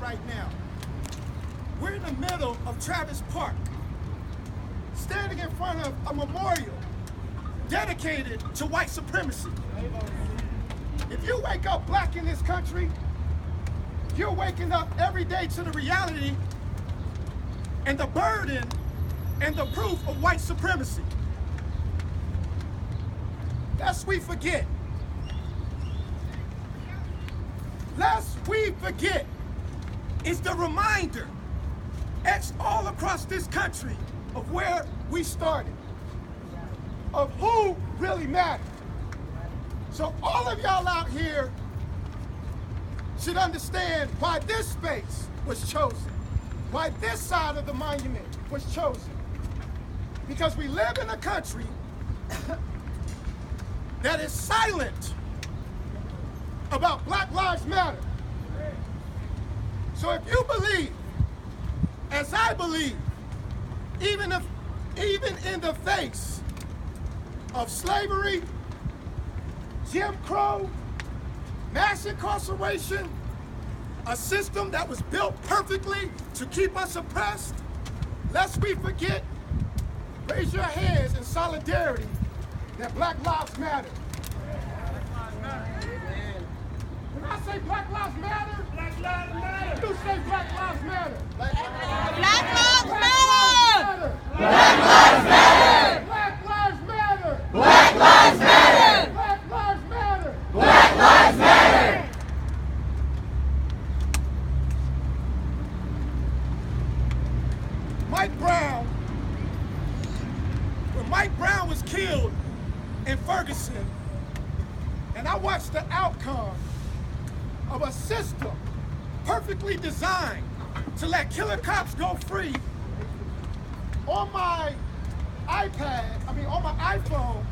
right now. We're in the middle of Travis Park, standing in front of a memorial dedicated to white supremacy. If you wake up black in this country, you're waking up every day to the reality and the burden and the proof of white supremacy. Lest we forget. Lest we forget is the reminder etched all across this country of where we started, of who really mattered. So all of y'all out here should understand why this space was chosen, why this side of the monument was chosen. Because we live in a country that is silent about Black Lives Matter. So if you believe, as I believe, even in the face of slavery, Jim Crow, mass incarceration, a system that was built perfectly to keep us oppressed, lest we forget, raise your hands in solidarity that Black Lives Matter. When I say Black Lives Matter, Black Lives Matter. You say Black Lives Matter. Black Lives Matter. Black Lives Matter. Black Lives Matter. Black Lives Matter. Black Lives Matter. Black Lives Matter. Mike Brown, when Mike Brown was killed in Ferguson, and I watched the outcome of a system perfectly designed to let killer cops go free, on my on my iPhone,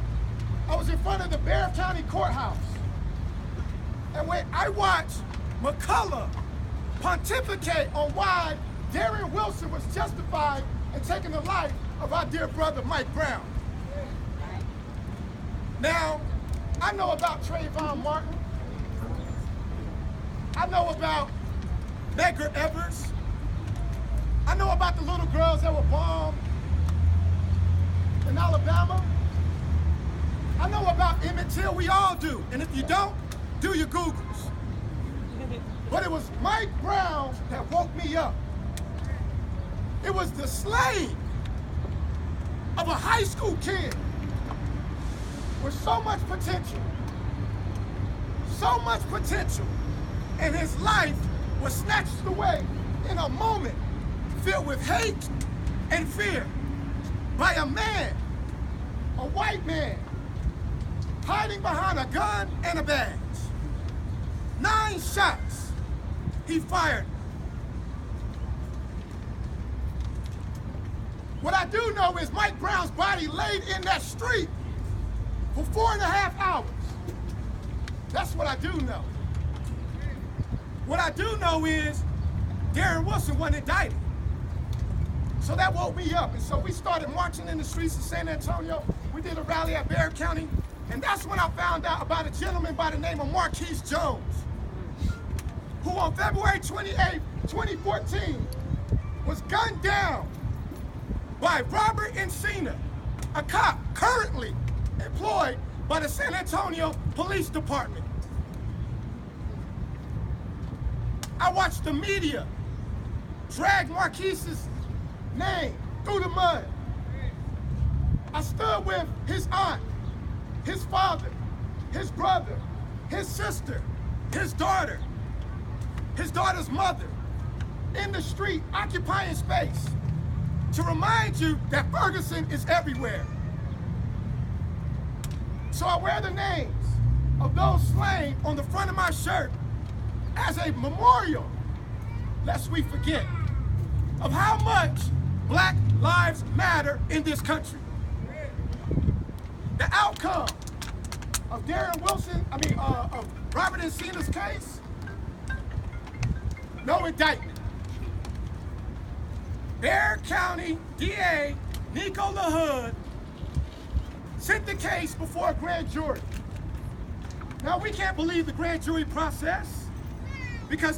I was in front of the Bexar County Courthouse. And when I watched McCullough pontificate on why Darren Wilson was justified in taking the life of our dear brother Mike Brown. Now, I know about Trayvon Martin. I know about Medgar Evers. I know about the little girls that were bombed in Alabama. I know about Emmett Till, we all do. And if you don't, do your Googles. But it was Mike Brown that woke me up. It was the slave of a high school kid with so much potential, and his life was snatched away in a moment filled with hate and fear by a man, a white man, hiding behind a gun and a badge. 9 shots he fired. What I do know is Mike Brown's body laid in that street for 4.5 hours. That's what I do know. What I do know is Darren Wilson wasn't indicted. So that woke me up. And so we started marching in the streets of San Antonio. We did a rally at Bexar County. And that's when I found out about a gentleman by the name of Marquise Jones, who on February 28, 2014, was gunned down by Robert Encina, a cop currently employed by the San Antonio Police Department. I watched the media drag Marquise's name through the mud. I stood with his aunt, his father, his brother, his sister, his daughter, his daughter's mother, in the street, occupying space, to remind you that Ferguson is everywhere. So I wear the names of those slain on the front of my shirt as a memorial, lest we forget, of how much Black Lives Matter in this country. The outcome of of Robert Encina's case, no indictment. Bexar County DA Nico LaHood sent the case before a grand jury. Now, we can't believe the grand jury process because